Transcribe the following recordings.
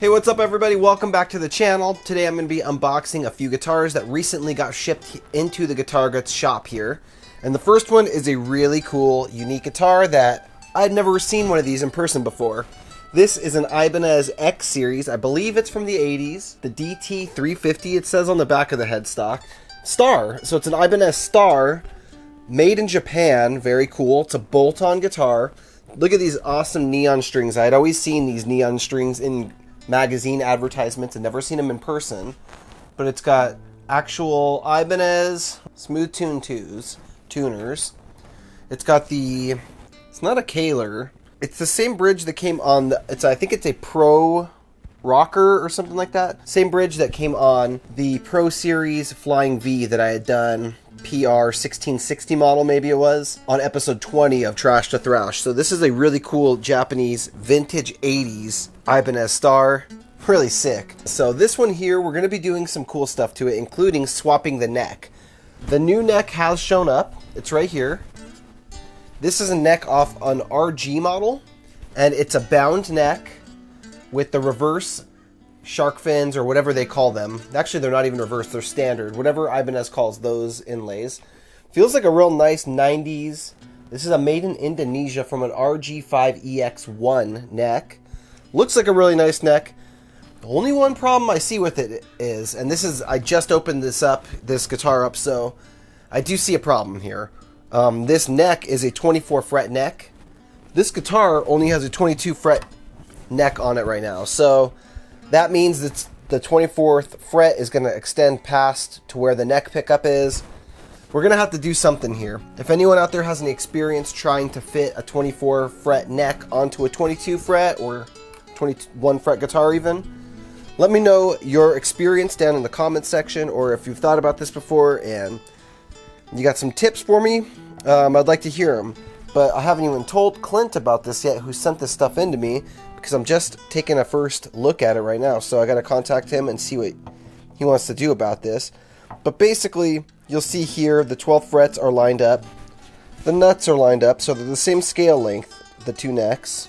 Hey, what's up everybody? Welcome back to the channel. Today I'm going to be unboxing a few guitars that recently got shipped into the Guitar Guts shop here. And the first one is a really cool, unique guitar that I'd never seen one of these in person before. This is an Ibanez X series. I believe it's from the 80s. The DT350, it says on the back of the headstock. Star. So it's an Ibanez Star, made in Japan. Very cool. It's a bolt-on guitar. Look at these awesome neon strings. I had always seen these neon strings in magazine advertisements and never seen them in person, but it's got actual Ibanez smooth tune tuners. It's got it's not a Kaler, it's the same bridge that came on I think it's a Pro Rocker or something like that. Same bridge that came on the Pro Series Flying V that I had done, PR 1660 model maybe it was, on episode 20 of Trash to Thrash. So this is a really cool Japanese vintage 80s Ibanez Star. Really sick. So this one here, we're going to be doing some cool stuff to it, including swapping the neck. The new neck has shown up. It's right here. This is a neck off an RG model, and it's a bound neck with the reverse shark fins, or whatever they call them. Actually, they're not even reverse, they're standard. Whatever Ibanez calls those inlays. Feels like a real nice 90s. This is a made in Indonesia from an RG5EX1 neck. Looks like a really nice neck. The only one problem I see with it is, and this is, I just opened this guitar up, so I do see a problem here. This neck is a 24 fret neck. This guitar only has a 22 fret neck on it right now, so that means that the 24th fret is going to extend past to where the neck pickup is. We're going to have to do something here. If anyone out there has any experience trying to fit a 24 fret neck onto a 22 fret or 21 fret guitar even, let me know your experience down in the comments section, or if you've thought about this before and you got some tips for me, I'd like to hear them. But I haven't even told Clint about this yet, who sent this stuff into me, because I'm just taking a first look at it right now. So I got to contact him and see what he wants to do about this. But basically, you'll see here the 12 frets are lined up. The nuts are lined up, so they're the same scale length, the two necks.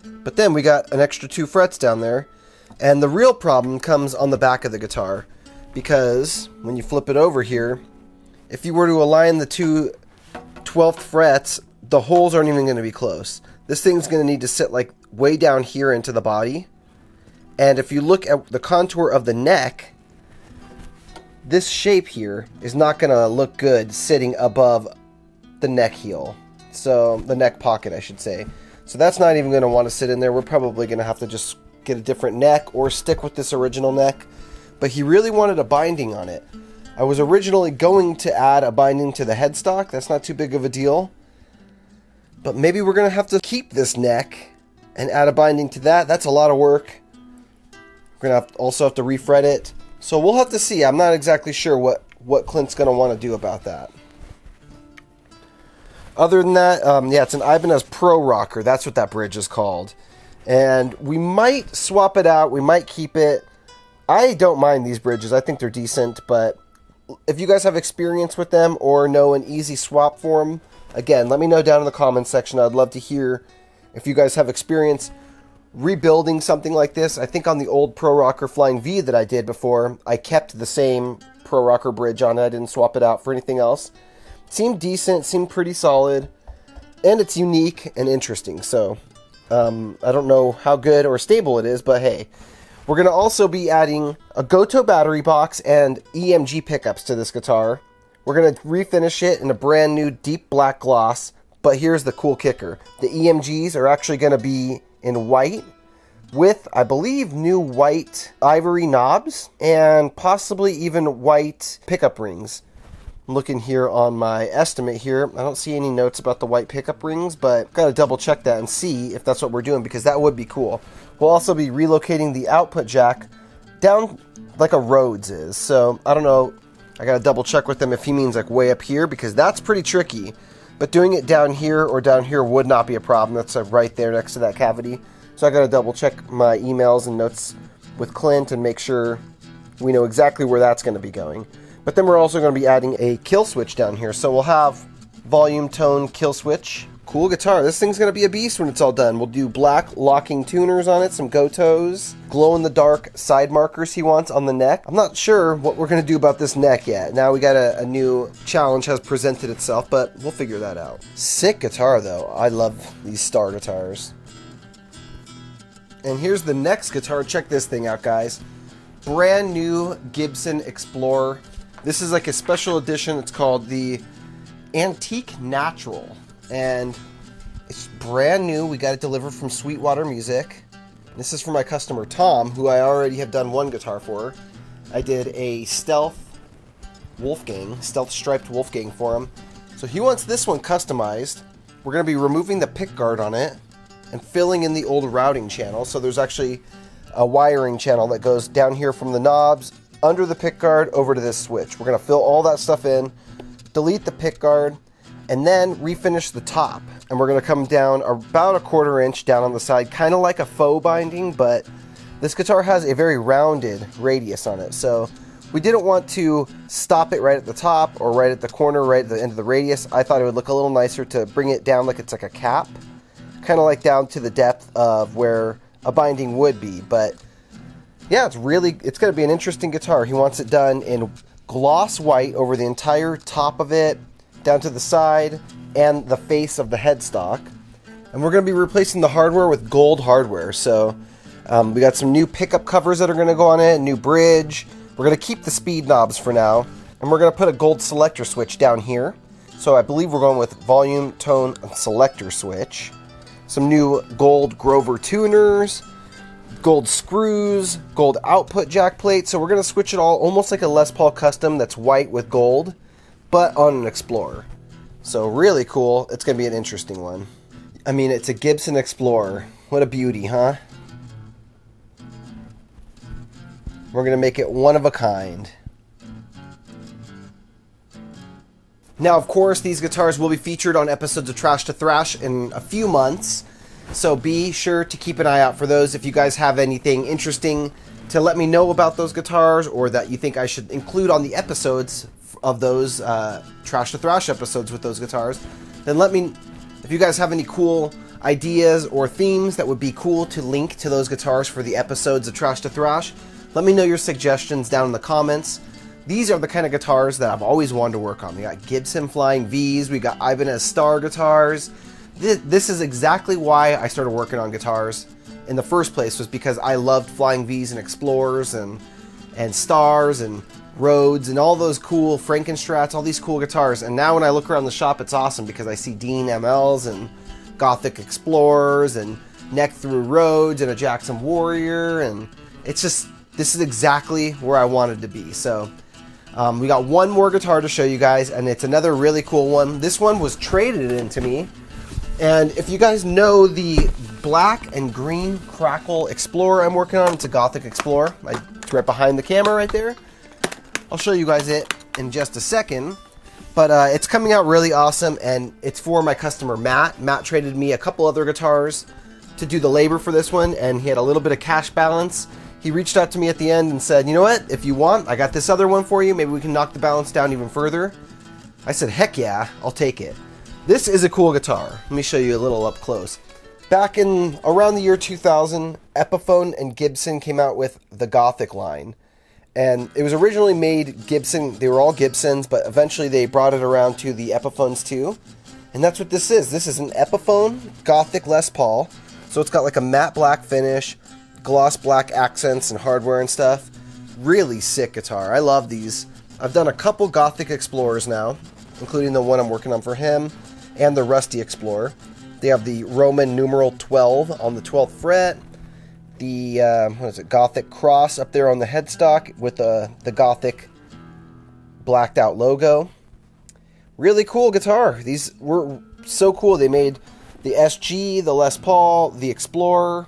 But then we got an extra 2 frets down there. And the real problem comes on the back of the guitar, because when you flip it over here, if you were to align the two 12th frets, the holes aren't even going to be close. This thing's going to need to sit like way down here into the body. And if you look at the contour of the neck, this shape here is not going to look good sitting above the neck heel. So the neck pocket, I should say. So that's not even going to want to sit in there. We're probably going to have to just get a different neck or stick with this original neck. But he really wanted a binding on it. I was originally going to add a binding to the headstock. That's not too big of a deal. But maybe we're going to have to keep this neck and add a binding to that. That's a lot of work. We're going to also have to refret it. So we'll have to see. I'm not exactly sure what Clint's going to want to do about that. Other than that, yeah, it's an Ibanez Pro Rocker. That's what that bridge is called. And we might swap it out. We might keep it. I don't mind these bridges. I think they're decent. But if you guys have experience with them or know an easy swap for them, again, let me know down in the comments section. I'd love to hear if you guys have experience rebuilding something like this. I think on the old Pro Rocker Flying V that I did before, I kept the same Pro Rocker bridge on it. I didn't swap it out for anything else. It seemed decent, seemed pretty solid, and it's unique and interesting. So I don't know how good or stable it is, but hey. We're going to also be adding a Goto battery box and EMG pickups to this guitar. We're going to refinish it in a brand new deep black gloss, but here's the cool kicker. The EMGs are actually going to be in white with, I believe, new white ivory knobs and possibly even white pickup rings. I'm looking here on my estimate here. I don't see any notes about the white pickup rings, but got to double check that and see if that's what we're doing, because that would be cool. We'll also be relocating the output jack down like a Rhodes is. So I don't know. I got to double check with him if he means like way up here, because that's pretty tricky. But doing it down here or down here would not be a problem. That's like right there next to that cavity. So I got to double check my emails and notes with Clint and make sure we know exactly where that's going to be going. But then we're also going to be adding a kill switch down here. So we'll have volume, tone, kill switch Cool guitar. This thing's going to be a beast when it's all done. We'll do black locking tuners on it, some Gotos, glow-in-the-dark side markers he wants on the neck. I'm not sure what we're going to do about this neck yet. Now we got a new challenge has presented itself, but we'll figure that out. Sick guitar, though. I love these star guitars. And here's the next guitar. Check this thing out, guys. Brand new Gibson Explorer. This is like a special edition. It's called the Antique Natural. And it's brand new. We got it delivered from Sweetwater Music. This is for my customer Tom, who I already have done one guitar for. I did a stealth striped Wolfgang for him. So he wants this one customized. We're going to be removing the pickguard on it and filling in the old routing channel. So there's actually a wiring channel that goes down here from the knobs, under the pickguard, over to this switch. We're going to fill all that stuff in, delete the pickguard, and then refinish the top. And we're going to come down about a 1/4 inch down on the side, kind of like a faux binding, but this guitar has a very rounded radius on it. So we didn't want to stop it right at the top or right at the corner, right at the end of the radius. I thought it would look a little nicer to bring it down like it's like a cap, kind of like down to the depth of where a binding would be. But yeah, it's going to be an interesting guitar. He wants it done in gloss white over the entire top of it, down to the side, and the face of the headstock. And we're going to be replacing the hardware with gold hardware. So we got some new pickup covers that are going to go on it, new bridge. We're going to keep the speed knobs for now. And we're going to put a gold selector switch down here. So I believe we're going with volume, tone, and selector switch. Some new gold Grover tuners, gold screws, gold output jack plate. So we're going to switch it all almost like a Les Paul Custom that's white with gold, but on an Explorer. So really cool. It's going to be an interesting one. I mean, it's a Gibson Explorer. What a beauty, huh? We're going to make it one of a kind. Now, of course, these guitars will be featured on episodes of Trash to Thrash in a few months. So be sure to keep an eye out for those. If you guys have anything interesting to let me know about those guitars, or that you think I should include on the episodes of those Trash to Thrash episodes with those guitars, then let me, if you guys have any cool ideas or themes that would be cool to link to those guitars for the episodes of Trash to Thrash, let me know your suggestions down in the comments. These are the kind of guitars that I've always wanted to work on. We got Gibson Flying Vs, we got Ibanez Star guitars. This is exactly why I started working on guitars in the first place, was because I loved Flying Vs and Explorers and Stars and Rhodes and all those cool Frankenstrats, all these cool guitars. And now when I look around the shop, it's awesome because I see Dean MLs and Gothic Explorers and Neck Through Rhodes and a Jackson Warrior, and it's just, this is exactly where I wanted to be. So we got one more guitar to show you guys, and it's another really cool one. This one was traded into me, and if you guys know the black and green Crackle Explorer I'm working on, it's a Gothic Explorer. It's right behind the camera right there. I'll show you guys it in just a second, but it's coming out really awesome, and it's for my customer Matt. Matt traded me a couple other guitars to do the labor for this one, and he had a little bit of cash balance. He reached out to me at the end and said, you know what, if you want, I got this other one for you. Maybe we can knock the balance down even further. I said, heck yeah, I'll take it. This is a cool guitar. Let me show you a little up close. Back in around the year 2000, Epiphone and Gibson came out with the Gothic line. And it was originally made Gibson, they were all Gibsons, but eventually they brought it around to the Epiphones too. And that's what this is. This is an Epiphone Gothic Les Paul. So it's got like a matte black finish, gloss black accents and hardware and stuff. Really sick guitar. I love these. I've done a couple Gothic Explorers now, including the one I'm working on for him, and the Rusty Explorer. They have the Roman numeral 12 on the 12th fret. The what is it, Gothic cross up there on the headstock with the Gothic blacked out logo. Really cool guitar. These were so cool. They made the SG, the Les Paul, the Explorer,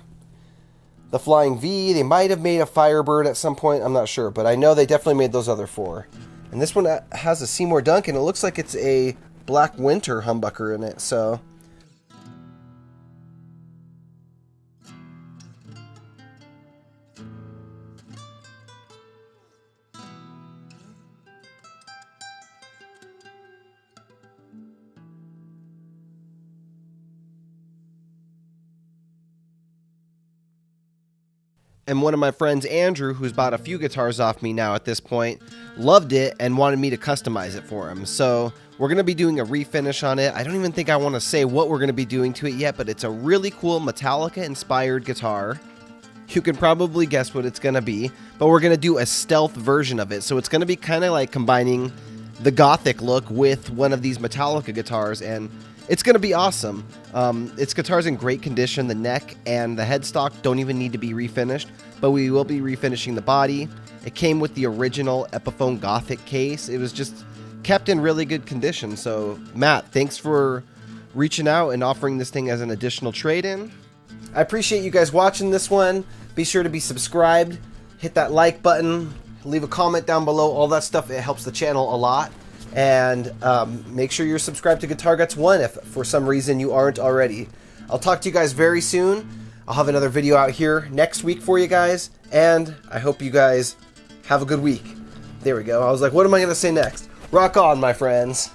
the Flying V. They might have made a Firebird at some point. I'm not sure, but I know they definitely made those other four. And this one has a Seymour Duncan. It looks like it's a Black Winter humbucker in it. So And one of my friends, Andrew, who's bought a few guitars off me now at this point, loved it and wanted me to customize it for him. So we're going to be doing a refinish on it. I don't even think I want to say what we're going to be doing to it yet, but it's a really cool Metallica-inspired guitar. You can probably guess what it's going to be, but we're going to do a stealth version of it. So it's going to be kind of like combining the Gothic look with one of these Metallica guitars, and it's going to be awesome. Its guitar's in great condition. The neck and the headstock don't even need to be refinished, but we will be refinishing the body. It came with the original Epiphone Gothic case. It was just kept in really good condition. So, Matt, thanks for reaching out and offering this thing as an additional trade-in. I appreciate you guys watching this one. Be sure to be subscribed, hit that like button, leave a comment down below, all that stuff. It helps the channel a lot. And make sure you're subscribed to Guitar Guts 1 if for some reason you aren't already. I'll talk to you guys very soon. I'll have another video out here next week for you guys, and I hope you guys have a good week. There we go. I was like, what am I going to say next? Rock on, my friends.